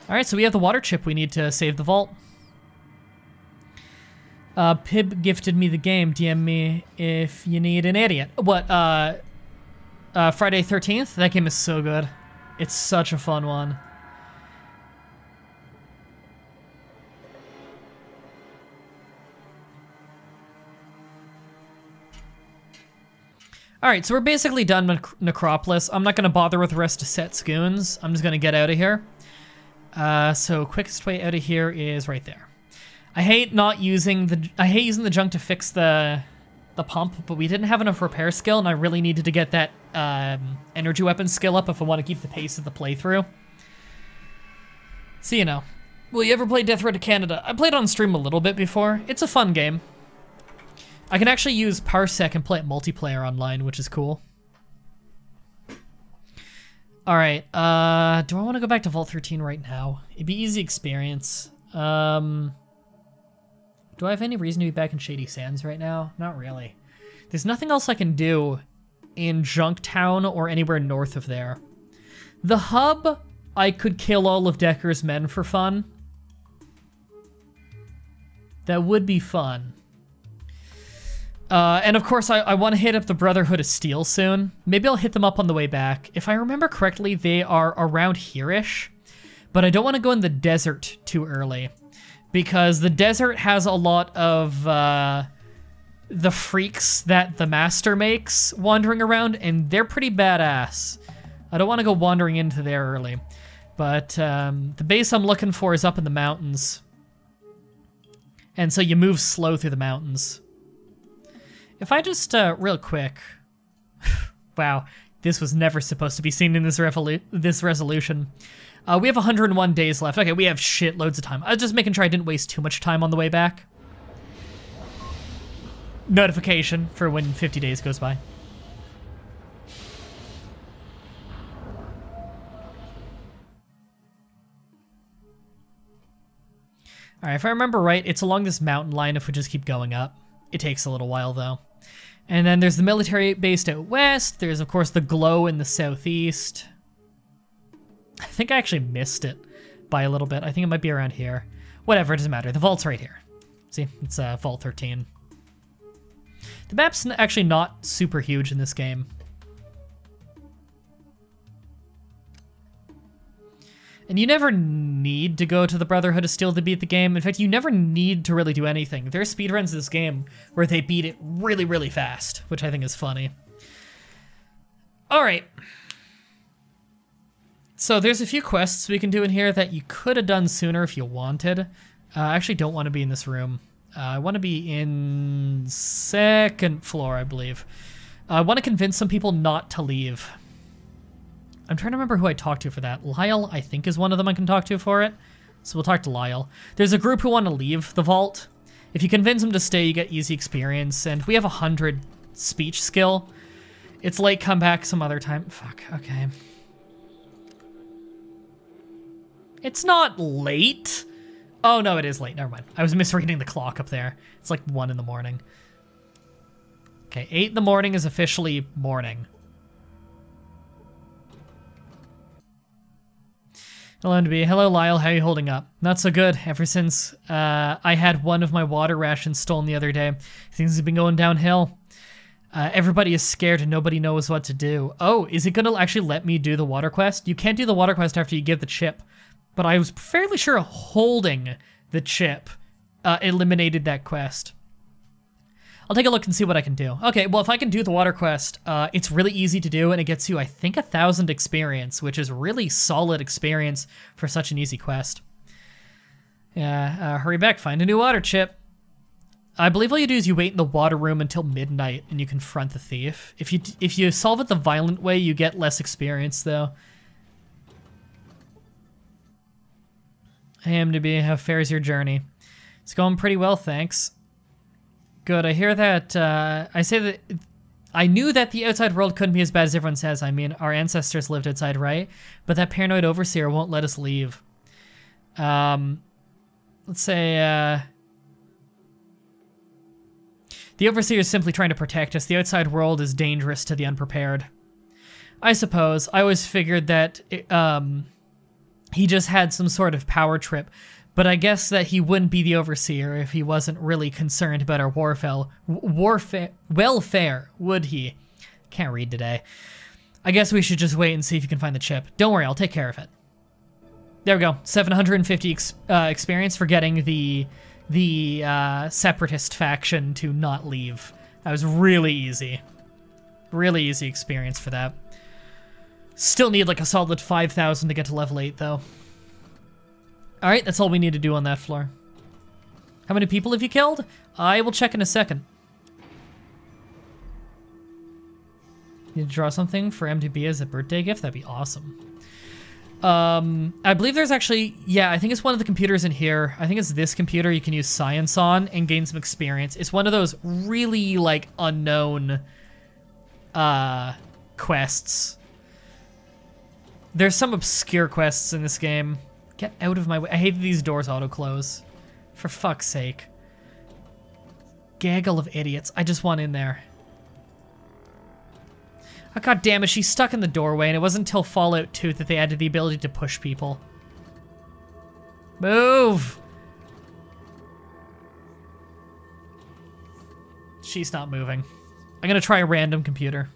Alright, so we have the water chip we need to save the vault. Pib gifted me the game. DM me if you need an idiot. What, Friday 13th? That game is so good. It's such a fun one. Alright, so we're basically done with Necropolis. I'm not going to bother with the rest of Set's goons. I'm just going to get out of here. So quickest way out of here is right there. I hate using the junk to fix the pump, but we didn't have enough repair skill, and I really needed to get that energy weapon skill up if I want to keep the pace of the playthrough. So, you know. Will you ever play Death Road to Canada? I played on stream a little bit before. It's a fun game. I can actually use Parsec and play it multiplayer online, which is cool. Alright, do I want to go back to Vault 13 right now? It'd be easy experience. Do I have any reason to be back in Shady Sands right now? Not really. There's nothing else I can do in Junktown or anywhere north of there. The hub, I could kill all of Decker's men for fun. That would be fun. And of course, I want to hit up the Brotherhood of Steel soon. Maybe I'll hit them up on the way back. If I remember correctly, they are around here-ish. But I don't want to go in the desert too early. Because the desert has a lot of the freaks that the Master makes wandering around, and they're pretty badass. I don't want to go wandering into there early. But the base I'm looking for is up in the mountains. And so you move slow through the mountains. If I just, real quick, wow, this was never supposed to be seen in this resolution. We have 101 days left. Okay, we have shitloads of time. I was just making sure I didn't waste too much time on the way back. Notification for when 50 days goes by. All right, if I remember right, it's along this mountain line if we just keep going up. It takes a little while, though. And then there's the military base out west. There's, of course, the glow in the southeast. I think I actually missed it by a little bit. I think it might be around here. Whatever, it doesn't matter. The vault's right here. See, it's Vault 13. The map's actually not super huge in this game. And you never need to go to the Brotherhood of Steel to beat the game. In fact, you never need to really do anything. There are speedruns of this game where they beat it really, really fast, which I think is funny. All right. So there's a few quests we can do in here that you could have done sooner if you wanted. I actually don't want to be in this room. I want to be in second floor, I believe. I want to convince some people not to leave. I'm trying to remember who I talked to for that. Lyle, I think, is one of them I can talk to for it. So we'll talk to Lyle. There's a group who want to leave the vault. If you convince them to stay, you get easy experience. And we have 100 speech skill. It's late, come back some other time. Fuck, okay. It's not late. Oh, no, it is late. Never mind. I was misreading the clock up there. It's like 1 in the morning. Okay, 8 in the morning is officially morning. Hello, NB. Hello, Lyle. How are you holding up? Not so good. Ever since I had one of my water rations stolen the other day, things have been going downhill. Everybody is scared and nobody knows what to do. Oh, is it going to actually let me do the water quest? You can't do the water quest after you give the chip, but I was fairly sure holding the chip eliminated that quest. I'll take a look and see what I can do. Okay, well, if I can do the water quest, it's really easy to do, and it gets you, I think, 1,000 experience, which is really solid experience for such an easy quest. Yeah, hurry back, find a new water chip. I believe all you do is you wait in the water room until midnight, and you confront the thief. If you solve it the violent way, you get less experience, though. Hey, MDB, how fares your journey? It's going pretty well, thanks. Good, I hear that, I knew that the outside world couldn't be as bad as everyone says. I mean, our ancestors lived outside, right? But that paranoid overseer won't let us leave. Let's say, the overseer is simply trying to protect us. The outside world is dangerous to the unprepared. I suppose. I always figured that, he just had some sort of power trip. But I guess that he wouldn't be the overseer if he wasn't really concerned about our welfare, would he? Can't read today. I guess we should just wait and see if you can find the chip. Don't worry, I'll take care of it. There we go. 750 experience for getting the separatist faction to not leave. That was really easy. Really easy experience for that. Still need like a solid 5,000 to get to level 8 though. Alright, that's all we need to do on that floor. How many people have you killed? I will check in a second. Need to draw something for MTB as a birthday gift? That'd be awesome. I believe there's actually, yeah, I think it's one of the computers in here. I think it's this computer you can use science on and gain some experience. It's one of those really, like, unknown quests. There's some obscure quests in this game. Get out of my way. I hate that these doors auto-close. For fuck's sake. Gaggle of idiots. I just want in there. Oh, God damn it, she's stuck in the doorway, and it wasn't until Fallout 2 that they added the ability to push people. Move! She's not moving. I'm gonna try a random computer.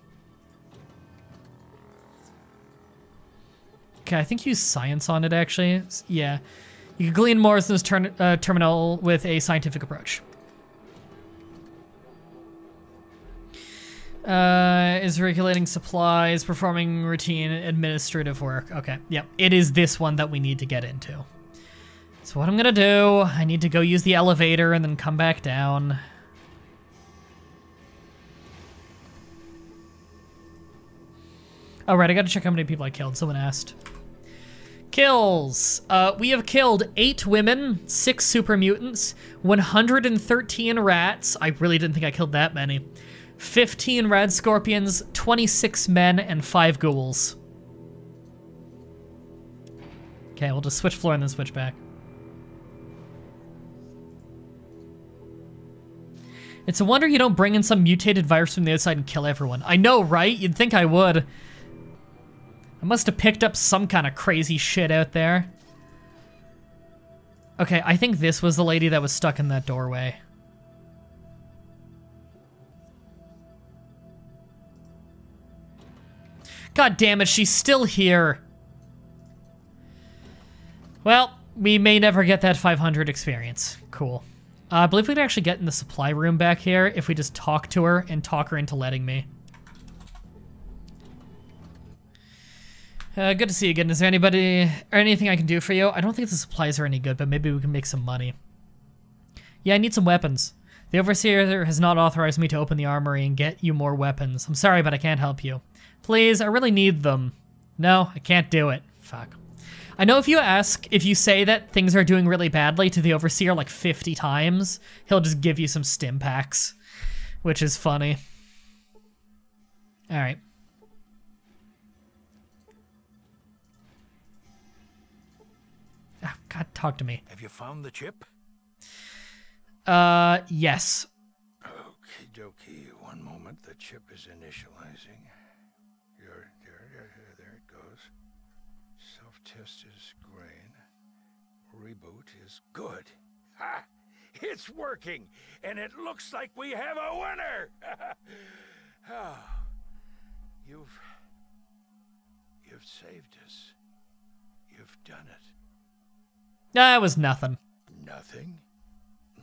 Okay, I think use science on it, actually. Yeah. You can glean Morrison's terminal with a scientific approach. Is regulating supplies, performing routine administrative work. Okay, yep. It is this one that we need to get into. So what I'm gonna do, I need to go use the elevator and then come back down. All right, I gotta check how many people I killed. Someone asked. Kills. We have killed 8 women, 6 super mutants, 113 rats. I really didn't think I killed that many. 15 red scorpions, 26 men, and 5 ghouls. Okay, we'll just switch floor and then switch back. It's a wonder you don't bring in some mutated virus from the outside and kill everyone. I know, right? You'd think I would. I must have picked up some kind of crazy shit out there. Okay, I think this was the lady that was stuck in that doorway. God damn it, she's still here. Well, we may never get that 500 experience. Cool. I believe we could actually get in the supply room back here if we just talk to her and talk her into letting me. Good to see you again. Is there anybody or anything I can do for you? I don't think the supplies are any good, but maybe we can make some money. Yeah, I need some weapons. The Overseer has not authorized me to open the armory and get you more weapons. I'm sorry, but I can't help you. Please, I really need them. No, I can't do it. Fuck. I know if you say that things are doing really badly to the Overseer like 50 times, he'll just give you some stim packs, which is funny. All right. Oh, God, talk to me. Have you found the chip? Yes. Okie dokie. One moment. The chip is initializing. There it goes. Self-test is green. Reboot is good. Ha! It's working, and it looks like we have a winner. Oh, you've saved us. You've done it. That was nothing. Nothing?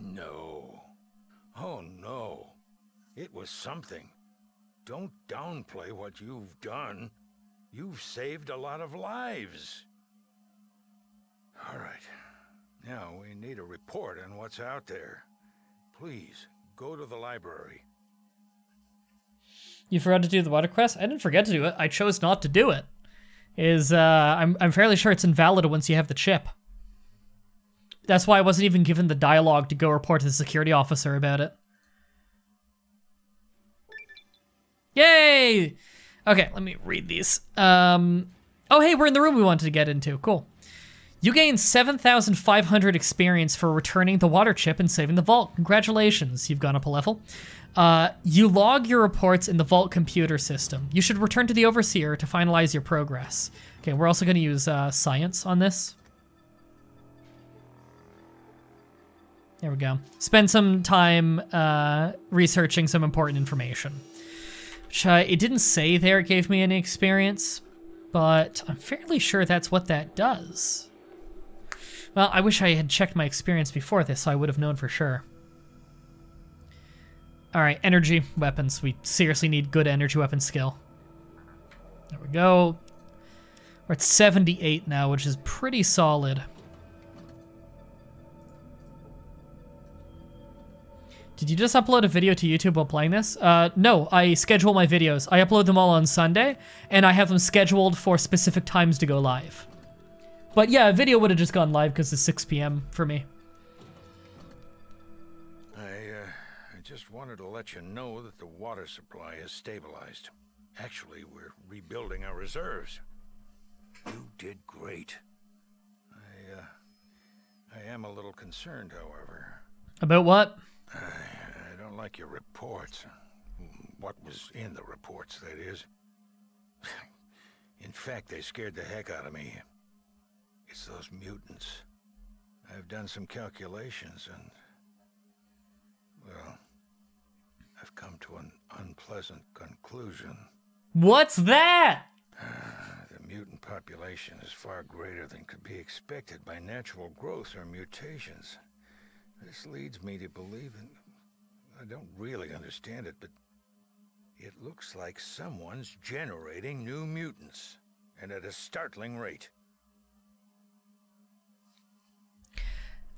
No. Oh, no. It was something. Don't downplay what you've done. You've saved a lot of lives. All right. Now we need a report on what's out there. Please, go to the library. You forgot to do the water quest? I didn't forget to do it. I chose not to do it. I'm fairly sure it's invalid once you have the chip. That's why I wasn't even given the dialogue to go report to the security officer about it. Yay! Okay, let me read these. Oh, hey, we're in the room we wanted to get into. Cool. You gained 7,500 experience for returning the water chip and saving the vault. Congratulations, you've gone up a level. You log your reports in the vault computer system. You should return to the Overseer to finalize your progress. Okay, we're also going to use science on this. There we go. Spend some time researching some important information. Which it didn't say there it gave me any experience, but I'm fairly sure that's what that does. Well, I wish I had checked my experience before this so I would have known for sure. Alright, energy weapons. We seriously need good energy weapon skill. There we go. We're at 78 now, which is pretty solid. Did you just upload a video to YouTube while playing this? No, I schedule my videos. I upload them all on Sunday, and I have them scheduled for specific times to go live. But yeah, a video would have just gone live because it's 6 p.m. for me. I just wanted to let you know that the water supply is stabilized. Actually, we're rebuilding our reserves. You did great. I am a little concerned, however. About what? I don't like your reports. What was in the reports, that is. In fact, they scared the heck out of me. It's those mutants. I've done some calculations and, well, I've come to an unpleasant conclusion. What's that? The mutant population is far greater than could be expected by natural growth or mutations. This leads me to believe, and I don't really understand it, but it looks like someone's generating new mutants, and at a startling rate.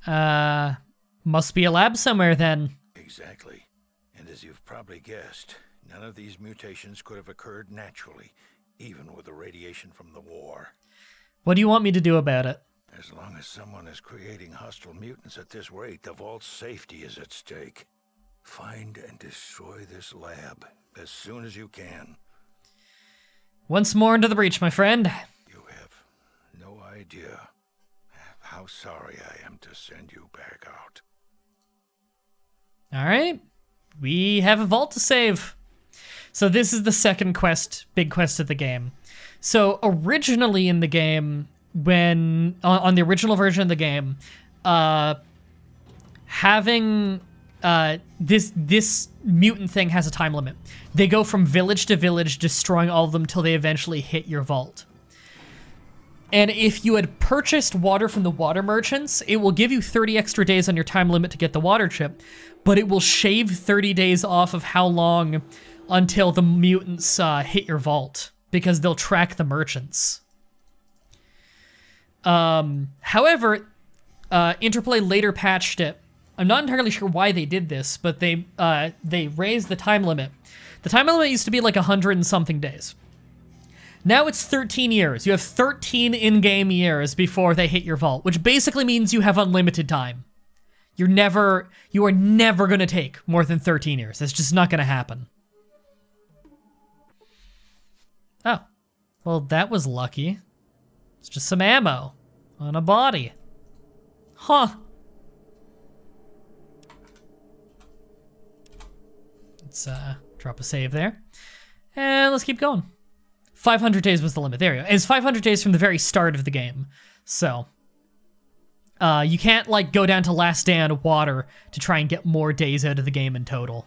Must be a lab somewhere then. Exactly. And as you've probably guessed, none of these mutations could have occurred naturally, even with the radiation from the war. What do you want me to do about it? As long as someone is creating hostile mutants at this rate, the vault's safety is at stake. Find and destroy this lab as soon as you can. Once more into the breach, my friend. You have no idea how sorry I am to send you back out. All right. We have a vault to save. So this is the second quest, big quest of the game. So originally in the game, when on the original version of the game, having this mutant thing has a time limit. They go from village to village, destroying all of them till they eventually hit your vault. And if you had purchased water from the water merchants, it will give you 30 extra days on your time limit to get the water chip, but it will shave 30 days off of how long until the mutants hit your vault, because they'll track the merchants. However, Interplay later patched it. I'm not entirely sure why they did this, but they raised the time limit. The time limit used to be like 100 and something days. Now it's 13 years. You have 13 in-game years before they hit your vault, which basically means you have unlimited time. You are never going to take more than 13 years. That's just not going to happen. Oh, well, that was lucky. It's just some ammo on a body. Huh. Let's drop a save there. And let's keep going. 500 days was the limit. There you go. And it's 500 days from the very start of the game. So, you can't, like, go down to last stand water to try and get more days out of the game in total.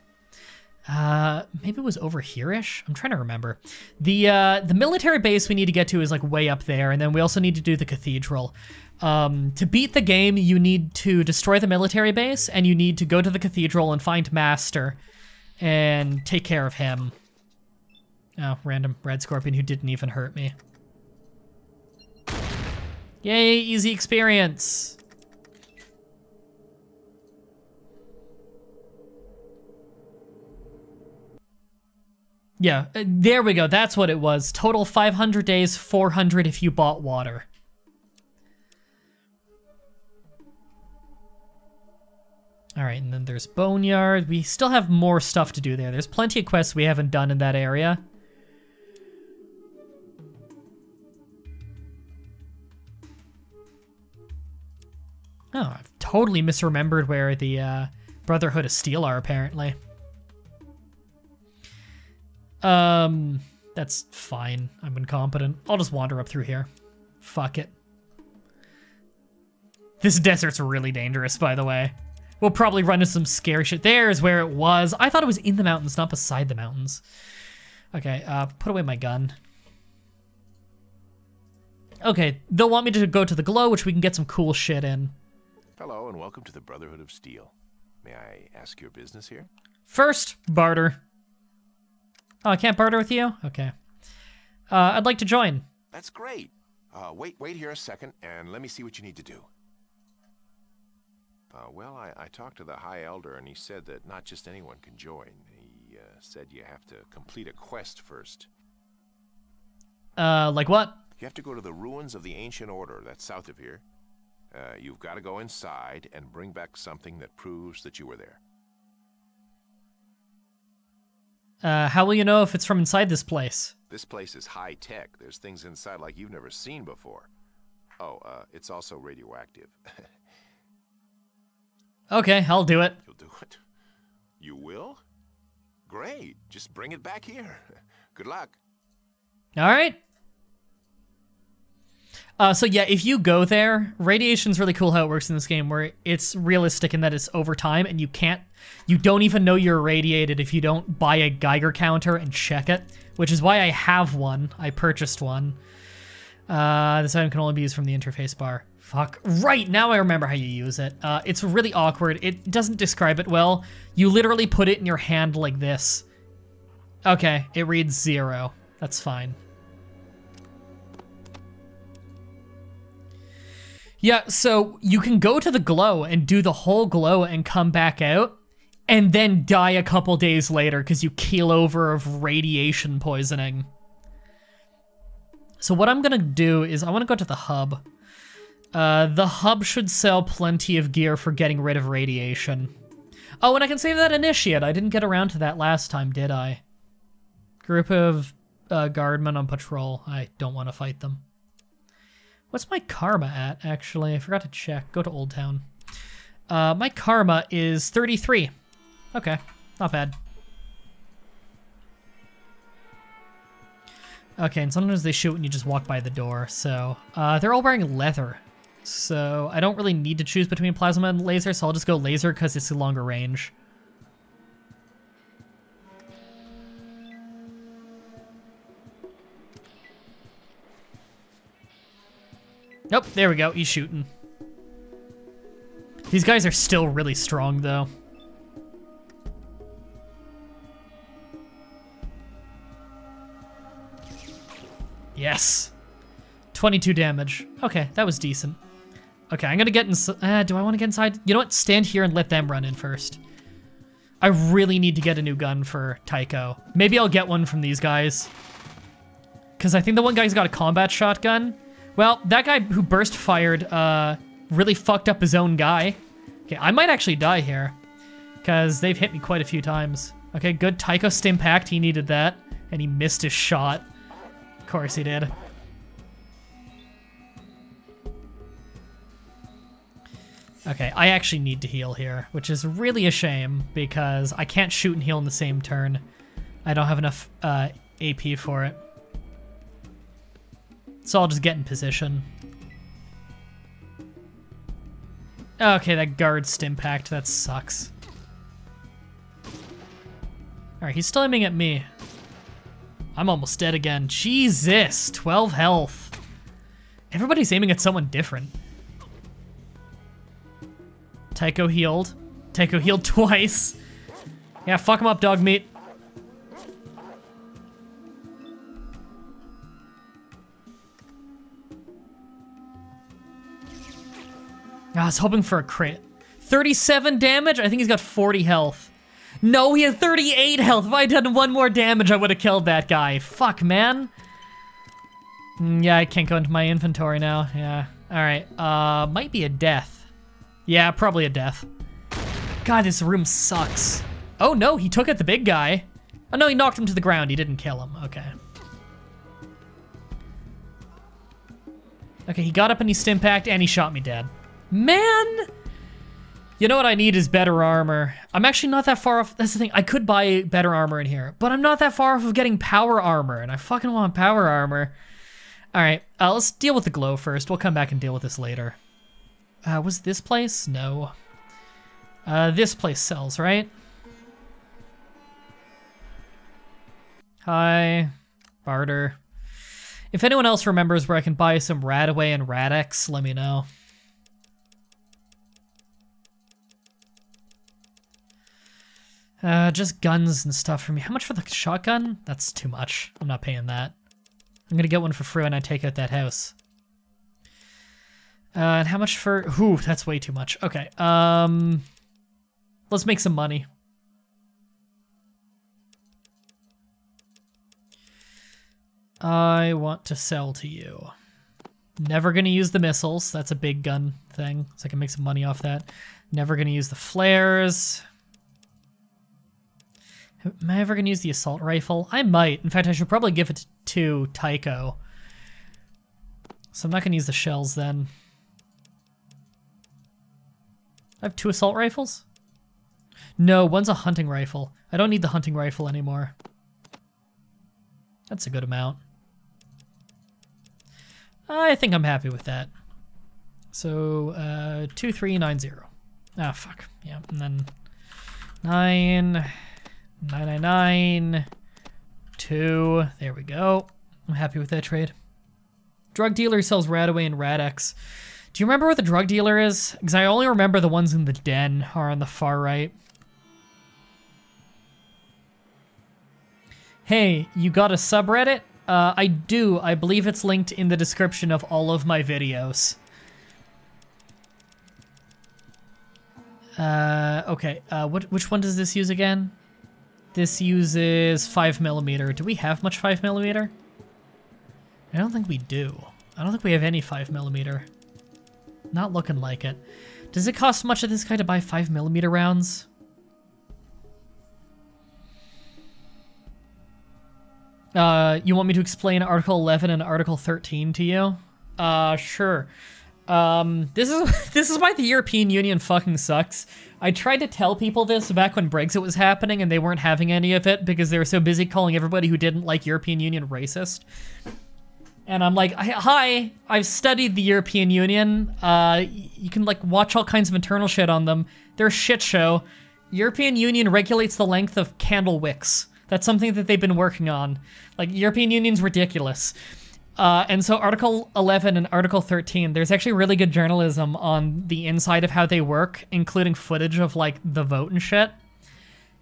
Maybe it was over here-ish? I'm trying to remember. The military base we need to get to is, like, way up there, and then we also need to do the cathedral. To beat the game, you need to destroy the military base, and you need to go to the cathedral and find Master and take care of him. Oh, random red scorpion who didn't even hurt me. Yay, easy experience. Yeah, there we go. That's what it was. Total 500 days, 400 if you bought water. All right, and then there's Boneyard. We still have more stuff to do there. There's plenty of quests we haven't done in that area. Oh, I've totally misremembered where the Brotherhood of Steel are, apparently. That's fine. I'm incompetent. I'll just wander up through here. Fuck it. This desert's really dangerous, by the way. We'll probably run into some scary shit. There's where it was. I thought it was in the mountains, not beside the mountains. Okay, put away my gun. Okay, they'll want me to go to the glow, which we can get some cool shit in. Hello, and welcome to the Brotherhood of Steel. May I ask your business here? First, barter. Oh, I can't barter with you? Okay. I'd like to join. That's great. Wait here a second, and let me see what you need to do. Well, I talked to the High Elder, and he said that not just anyone can join. He said you have to complete a quest first. Like what? You have to go to the ruins of the Ancient Order that's south of here. You've got to go inside and bring back something that proves that you were there. How will you know if it's from inside this place? This place is high-tech. There's things inside like you've never seen before. Oh, it's also radioactive. Okay, I'll do it. You'll do it? You will? Great. Just bring it back here. Good luck. All right. So yeah, if you go there, radiation's really cool how it works in this game, where it's realistic in that it's over time, and you don't even know you're irradiated if you don't buy a Geiger counter and check it, which is why I have one. I purchased one. This item can only be used from the interface bar. Fuck. Right, now I remember how you use it. It's really awkward. It doesn't describe it well. You literally put it in your hand like this. Okay, it reads 0. That's fine. Yeah, so you can go to the glow and do the whole glow and come back out, and then die a couple days later because you keel over of radiation poisoning. So what I'm gonna do is I want to go to the hub. The hub should sell plenty of gear for getting rid of radiation. Oh, and I can save that initiate. I didn't get around to that last time, did I? Group of guardmen on patrol. I don't want to fight them. What's my karma at, actually? I forgot to check. Go to Old Town. My karma is 33. Okay, not bad. Okay, and sometimes they shoot when you just walk by the door, so... they're all wearing leather. So I don't really need to choose between plasma and laser, so I'll just go laser because it's a longer range. Nope, there we go, he's shooting. These guys are still really strong, though. Yes. 22 damage. Okay, that was decent. Okay, I'm gonna get inside. Do I want to get inside? You know what? Stand here and let them run in first. I really need to get a new gun for Tycho. Maybe I'll get one from these guys. Because I think the one guy's got a combat shotgun. Well, that guy who burst fired really fucked up his own guy. Okay, I might actually die here. Because they've hit me quite a few times. Okay, good. Tycho Stimpact. He needed that. And he missed his shot. Of course he did. Okay, I actually need to heal here, which is really a shame because I can't shoot and heal in the same turn. I don't have enough AP for it. So I'll just get in position. Okay, that guard Stimpact, that sucks. Alright, he's still aiming at me. I'm almost dead again. Jesus, 12 health. Everybody's aiming at someone different. Tycho healed. Tycho healed twice. Yeah, fuck him up, dog meat. I was hoping for a crit. 37 damage? I think he's got 40 health. No, he had 38 health. If I had done one more damage, I would have killed that guy. Fuck, man. Yeah, I can't go into my inventory now. Yeah. Alright. Might be a death. Yeah, probably a death. God, this room sucks. Oh no, he took out the big guy. Oh no, he knocked him to the ground. He didn't kill him. Okay. Okay, he got up and he stimpacked and he shot me dead. Man! You know what I need is better armor. I'm actually not that far off. That's the thing. I could buy better armor in here, but I'm not that far off of getting power armor, and I fucking want power armor. All right, let's deal with the glow first. We'll come back and deal with this later. Was this place? No. This place sells, right? Hi. Barter. If anyone else remembers where I can buy some Radaway and Radex, let me know. Just guns and stuff for me. How much for the shotgun? That's too much. I'm not paying that. I'm gonna get one for free when I take out that house. And how much for... Ooh, that's way too much. Okay, let's make some money. I want to sell to you. Never gonna use the missiles. That's a big gun thing, so I can make some money off that. Never gonna use the flares. Am I ever gonna use the assault rifle? I might. In fact, I should probably give it to Tycho. So I'm not gonna use the shells then. I have 2 assault rifles? No, one's a hunting rifle. I don't need the hunting rifle anymore. That's a good amount. I think I'm happy with that. So, 2390. Ah, fuck. Yeah, and then 999, 2. There we go. I'm happy with that trade. Drug dealer sells Radaway and Radex. Do you remember where the drug dealer is? Because I only remember the ones in the den are on the far right. Hey, you got a subreddit? I do. I believe it's linked in the description of all of my videos. Okay. Which one does this use again? This uses 5mm. Do we have much 5mm? I don't think we do. I don't think we have any 5mm. Not looking like it. Does it cost much of this guy to buy 5mm rounds? You want me to explain Article 11 and Article 13 to you? Sure. This is why the European Union fucking sucks. I tried to tell people this back when Brexit was happening and they weren't having any of it because they were so busy calling everybody who didn't like European Union racist. And I'm like, hi, I've studied the European Union. You can like watch all kinds of internal shit on them. They're a shit show. European Union regulates the length of candle wicks. That's something that they've been working on. Like, European Union's ridiculous. And so Article 11 and Article 13, there's actually really good journalism on the inside of how they work, including footage of, like, the vote and shit.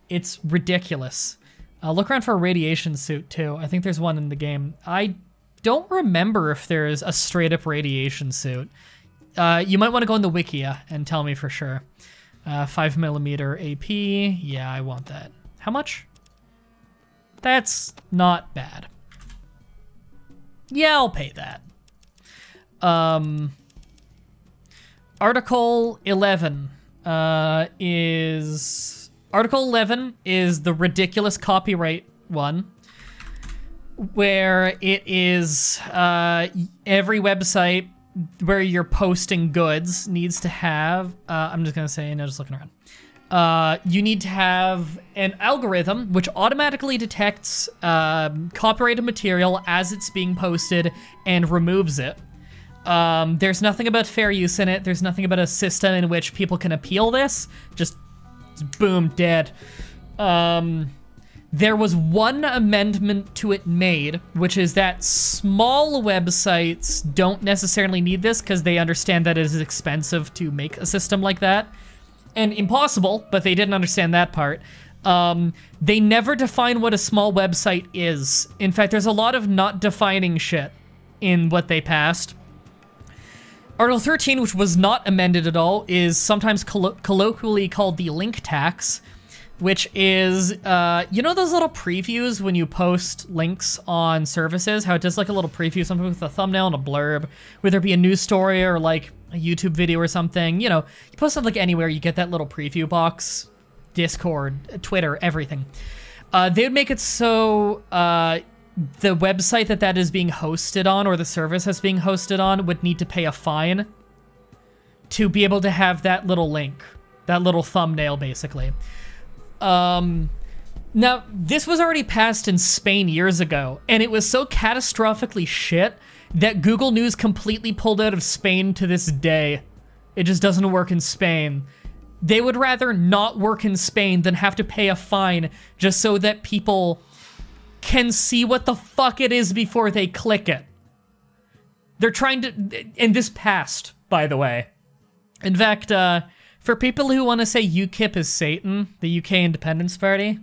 It's ridiculous. Look around for a radiation suit, too. I think there's one in the game. I don't remember if there's a straight-up radiation suit. You might want to go in the Wikia and tell me for sure. 5mm AP. Yeah, I want that. How much? That's not bad. Yeah, I'll pay that. Article 11 is... Article 11 is the ridiculous copyright one, where it is every website where you're posting goods needs to have... I'm just going to say, no, just looking around. You need to have an algorithm which automatically detects copyrighted material as it's being posted and removes it. There's nothing about fair use in it. There's nothing about a system in which people can appeal this. Just boom, dead. There was one amendment to it made, which is that small websites don't necessarily need this because they understand that it is expensive to make a system like that. And impossible, but they didn't understand that part. They never define what a small website is. In fact, there's a lot of not defining shit in what they passed. Article 13, which was not amended at all, is sometimes colloquially called the link tax, which is, you know those little previews when you post links on services? How it does like a little preview, something with a thumbnail and a blurb, whether it be a news story or like a YouTube video or something, you know, you post it like anywhere, you get that little preview box, Discord, Twitter, everything. They would make it so the website that is being hosted on or the service that's being hosted on would need to pay a fine to be able to have that little link. That little thumbnail, basically. Now, this was already passed in Spain years ago, and it was so catastrophically shit that Google News completely pulled out of Spain to this day. It just doesn't work in Spain. They would rather not work in Spain than have to pay a fine just so that people can see what the fuck it is before they click it. They're trying to... And this passed, by the way. In fact, for people who want to say UKIP is Satan, the UK Independence Party,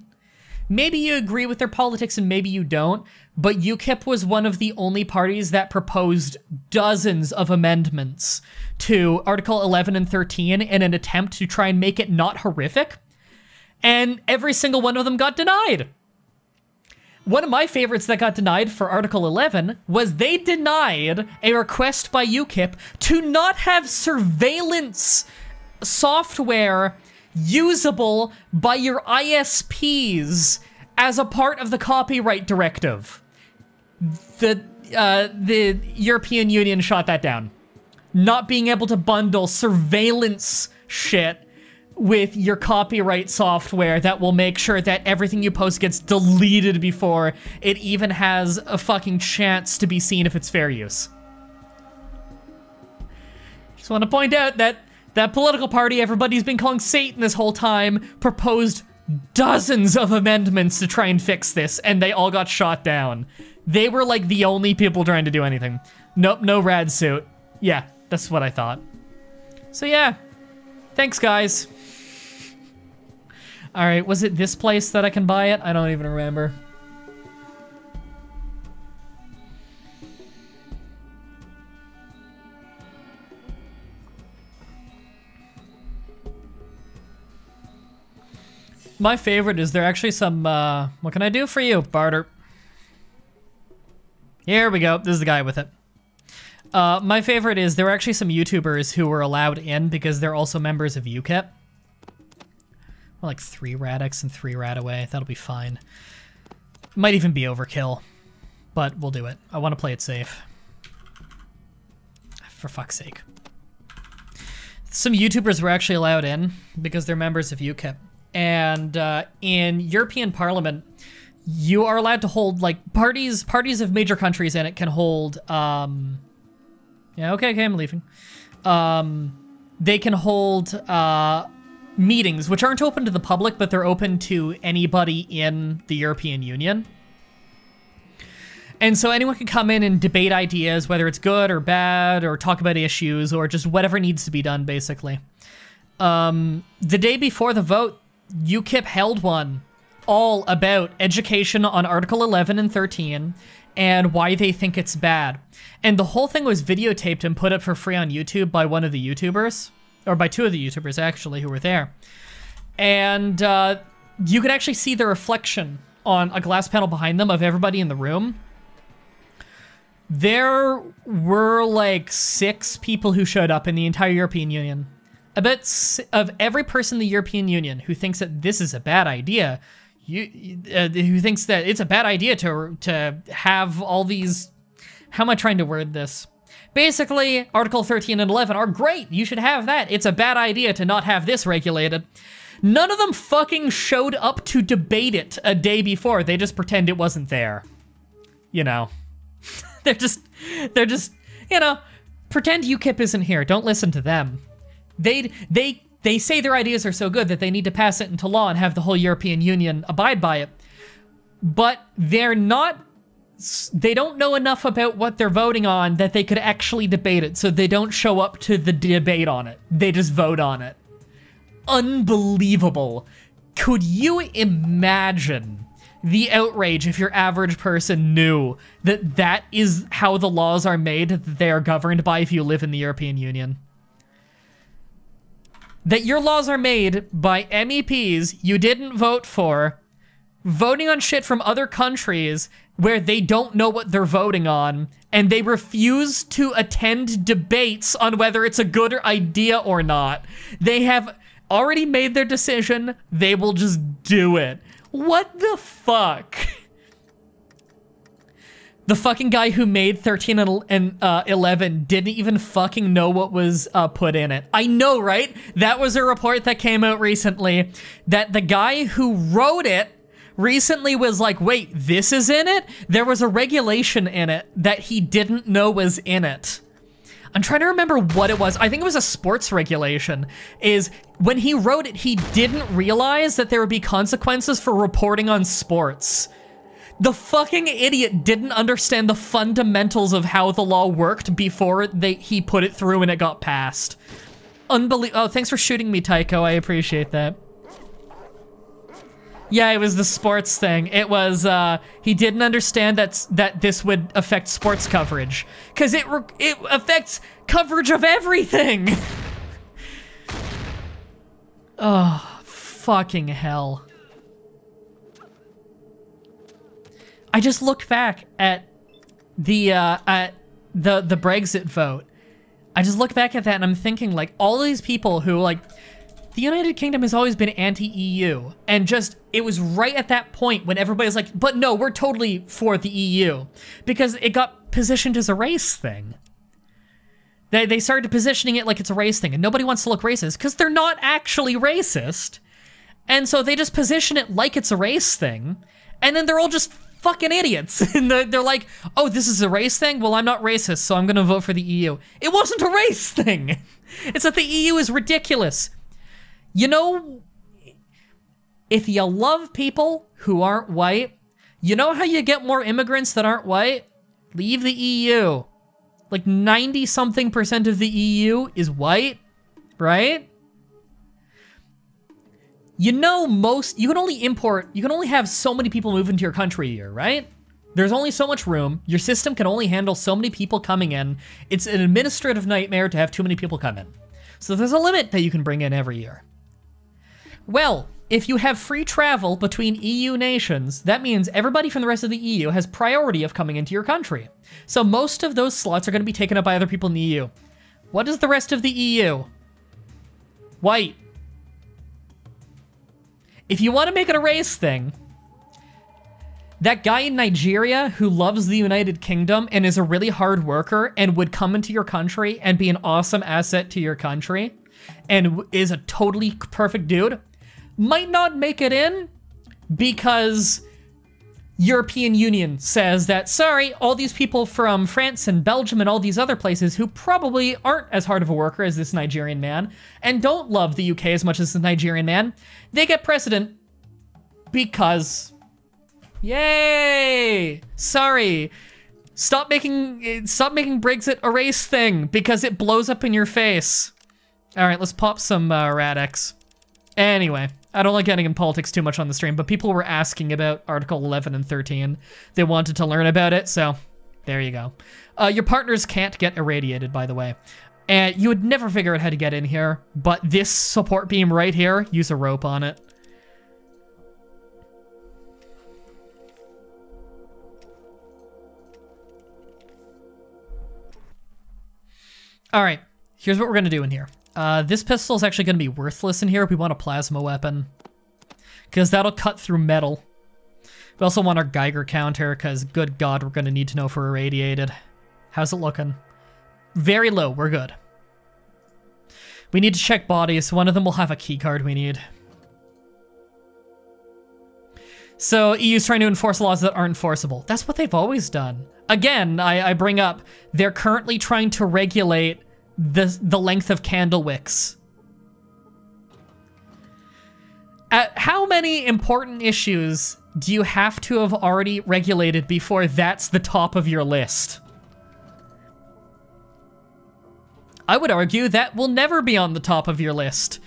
maybe you agree with their politics and maybe you don't, but UKIP was one of the only parties that proposed dozens of amendments to Article 11 and 13 in an attempt to try and make it not horrific, and every single one of them got denied. One of my favorites that got denied for Article 11 was they denied a request by UKIP to not have surveillance software usable by your ISPs as a part of the copyright directive. The European Union shot that down. Not being able to bundle surveillance shit with your copyright software that will make sure that everything you post gets deleted before it even has a fucking chance to be seen if it's fair use. Just want to point out that that political party everybody's been calling Satan this whole time proposed dozens of amendments to try and fix this, and they all got shot down. They were like the only people trying to do anything. Nope, no rad suit. Yeah, that's what I thought. So yeah, thanks guys. All right, was it this place that I can buy it? I don't even remember. My favorite is there actually some, what can I do for you? Barter. Here we go. This is the guy with it. My favorite is there were actually some YouTubers who were allowed in because they're also members of UKIP. Well, like 3 Radix and 3 Radaway. That'll be fine. Might even be overkill, but we'll do it. I want to play it safe. For fuck's sake. Some YouTubers were actually allowed in because they're members of UKIP. And in European Parliament, you are allowed to hold, like, parties of major countries in it can hold, yeah, okay, I'm leaving. They can hold, meetings, which aren't open to the public, but they're open to anybody in the European Union. And so anyone can come in and debate ideas, whether it's good or bad, or talk about issues, or just whatever needs to be done, basically. The day before the vote, UKIP held one all about education on Article 11 and 13 and why they think it's bad. And the whole thing was videotaped and put up for free on YouTube by one of the YouTubers, or by 2 of the YouTubers actually who were there. And you could actually see the reflection on a glass panel behind them of everybody in the room. There were like 6 people who showed up in the entire European Union. About of every person in the European Union who thinks that this is a bad idea, who thinks that it's a bad idea to have all these, how am I trying to word this? Basically, Article 13 and 11 are great, you should have that. It's a bad idea to not have this regulated. None of them fucking showed up to debate it a day before. They just pretend it wasn't there. You know. They're just, you know, pretend UKIP isn't here. Don't listen to them. They say their ideas are so good that they need to pass it into law and have the whole European Union abide by it. But they don't know enough about what they're voting on that they could actually debate it, so they don't show up to the debate on it. They just vote on it. Unbelievable. Could you imagine the outrage if your average person knew that that is how the laws are made, that they are governed by if you live in the European Union? That your laws are made by MEPs you didn't vote for, voting on shit from other countries where they don't know what they're voting on, and they refuse to attend debates on whether it's a good idea or not. They have already made their decision, they will just do it. What the fuck? The fucking guy who made 13 and 11 didn't even fucking know what was put in it. I know, right? That was a report that came out recently that the guy who wrote it recently was like, wait, this is in it? There was a regulation in it that he didn't know was in it. I'm trying to remember what it was. I think it was a sports regulation. Is when he wrote it, he didn't realize that there would be consequences for reporting on sports. The fucking idiot didn't understand the fundamentals of how the law worked before he put it through and it got passed. Unbelievable. Oh, thanks for shooting me, Tycho. I appreciate that. Yeah, it was the sports thing. It was, he didn't understand that this would affect sports coverage. Because it affects coverage of everything! Oh, fucking hell. I just look back at the Brexit vote. I just look back at that and I'm thinking, like, all these people who, like, the United Kingdom has always been anti-EU, and just, it was right at that point when everybody's like, but no, we're totally for the EU, because it got positioned as a race thing. They started positioning it like it's a race thing, and nobody wants to look racist, because they're not actually racist, and so they just position it like it's a race thing, and then they're all just fucking idiots, and they're like, oh, this is a race thing? Well, I'm not racist, so I'm gonna vote for the EU. It wasn't a race thing! It's that the EU is ridiculous. You know, if you love people who aren't white, you know how you get more immigrants that aren't white? Leave the EU. Like 90-something% of the EU is white, right? You know you can only have so many people move into your country a year, right? There's only so much room. Your system can only handle so many people coming in. It's an administrative nightmare to have too many people come in. So there's a limit that you can bring in every year. Well, if you have free travel between EU nations, that means everybody from the rest of the EU has priority of coming into your country. So most of those slots are going to be taken up by other people in the EU. What is the rest of the EU? White. If you want to make it a race thing, that guy in Nigeria who loves the United Kingdom and is a really hard worker and would come into your country and be an awesome asset to your country and is a totally perfect dude, might not make it in because European Union says that, sorry, all these people from France and Belgium and all these other places who probably aren't as hard of a worker as this Nigerian man and don't love the UK as much as the Nigerian man, they get precedent because, yay, sorry, stop making Brexit a race thing because it blows up in your face. All right, let's pop some Radix. Anyway, I don't like getting in politics too much on the stream, but people were asking about Article 11 and 13. They wanted to learn about it, so there you go. Your partners can't get irradiated, by the way. And you would never figure out how to get in here, but this support beam right here, use a rope on it. All right, here's what we're gonna do in here. This pistol is actually going to be worthless in here if we want a plasma weapon, because that'll cut through metal. We also want our Geiger counter, because good God, we're going to need to know if we're irradiated. How's it looking? Very low, we're good. We need to check bodies. One of them will have a key card we need. So EU's trying to enforce laws that aren't enforceable. That's what they've always done. Again, I bring up, they're currently trying to regulate the length of candle wicks. How many important issues do you have to have already regulated before that's the top of your list? I would argue that will never be on the top of your list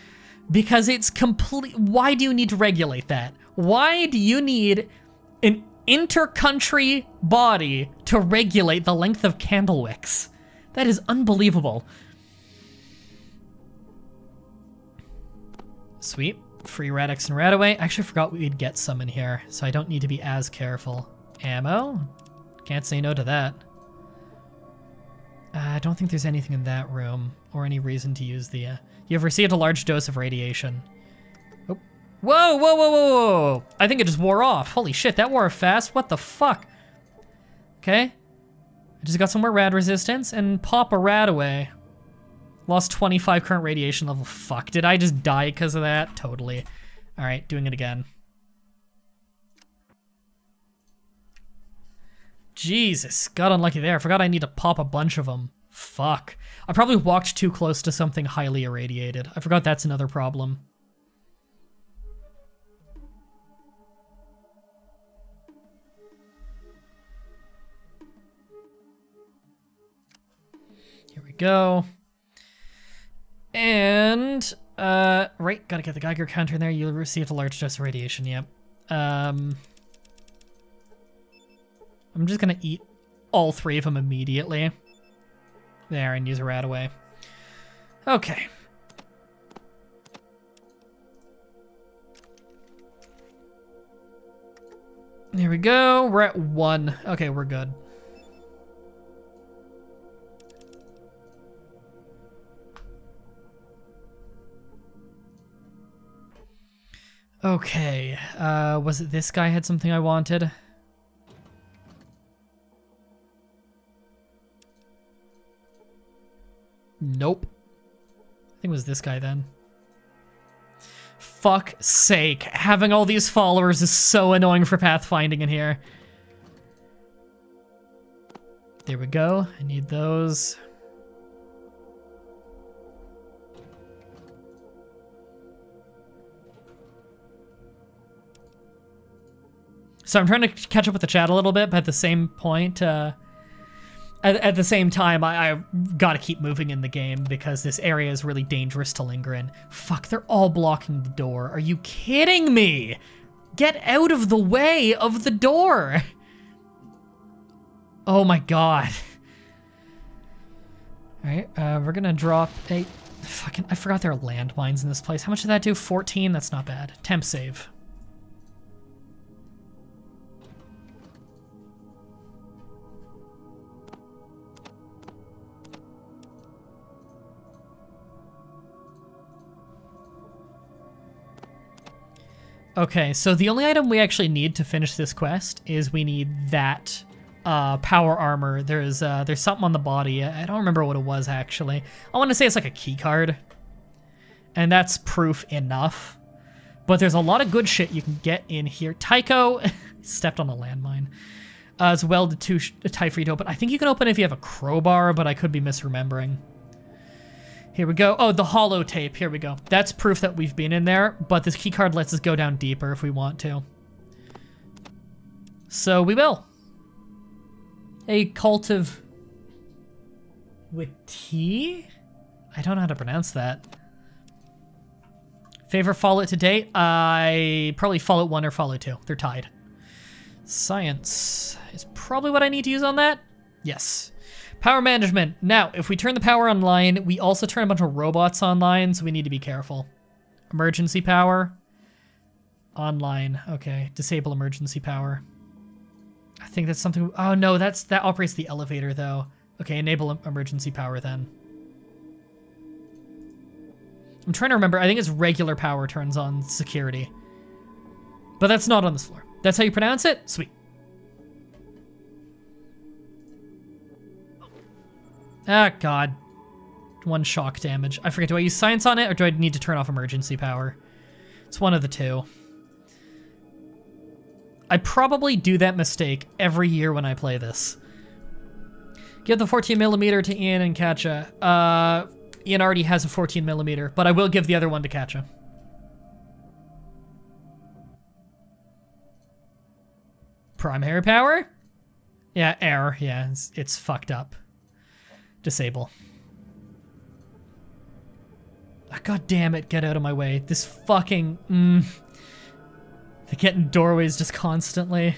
because it's complete. Why do you need to regulate that? Why do you need an inter-country body to regulate the length of candle wicks? That is unbelievable. Sweet. Free Radix and Radaway. I actually forgot we'd get some in here, so I don't need to be as careful. Ammo? Can't say no to that. I don't think there's anything in that room, or any reason to use the... You have received a large dose of radiation. Oh. Whoa, whoa, whoa, whoa, whoa! I think it just wore off. Holy shit, that wore off fast. What the fuck? Okay. I just got some more rad resistance and pop a rad away. Lost 25 current radiation level. Fuck, did I just die because of that? Totally. Alright, doing it again. Jesus, got unlucky there. I forgot I need to pop a bunch of them. Fuck. I probably walked too close to something highly irradiated. I forgot that's another problem. Here we go. And, right, gotta get the Geiger counter in there. You received a large dose of radiation, yep. I'm just gonna eat all 3 of them immediately. There, and use a rad away. Okay. There we go, we're at 1. Okay, we're good. Okay, was it this guy had something I wanted? Nope. I think it was this guy then. Fuck sake, having all these followers is so annoying for pathfinding in here. There we go, I need those. So I'm trying to catch up with the chat a little bit, but at the same point, at the same time, I gotta keep moving in the game because this area is really dangerous to linger in. Fuck, they're all blocking the door. Are you kidding me? Get out of the way of the door. Oh my god. Alright, we're gonna drop a... Fucking, I forgot there are landmines in this place. How much did that do? 14? That's not bad. Temp save. Okay, so the only item we actually need to finish this quest is we need that power armor. There's something on the body. I don't remember what it was actually. I want to say it's like a key card, and that's proof enough. But there's a lot of good shit you can get in here. Tycho stepped on a landmine. It's welded to a Typhoid open. I think you can open it if you have a crowbar, but I could be misremembering. Here we go. Oh, the hollow tape. Here we go. That's proof that we've been in there, but this keycard lets us go down deeper if we want to. So we will. A cult of... Witty? I don't know how to pronounce that. Favorite Fallout to date? Probably Fallout 1 or Fallout 2. They're tied. Science is probably what I need to use on that. Yes. Power management. Now, if we turn the power online, we also turn a bunch of robots online, so we need to be careful. Emergency power. Online. Okay, disable emergency power. I think that's something... Oh no, that operates the elevator though. Okay, enable emergency power then. I'm trying to remember. I think it's regular power turns on security. But that's not on this floor. That's how you pronounce it? Sweet. Ah, God. 1 shock damage. I forget, do I use science on it or do I need to turn off emergency power? It's one of the two. I probably do that mistake every year when I play this. Give the 14mm to Ian and Katja. Ian already has a 14mm, but I will give the other one to Katja. Primary power? Yeah, error. Yeah, it's fucked up. Disable. Oh, God damn it, get out of my way. This fucking... They get in doorways just constantly.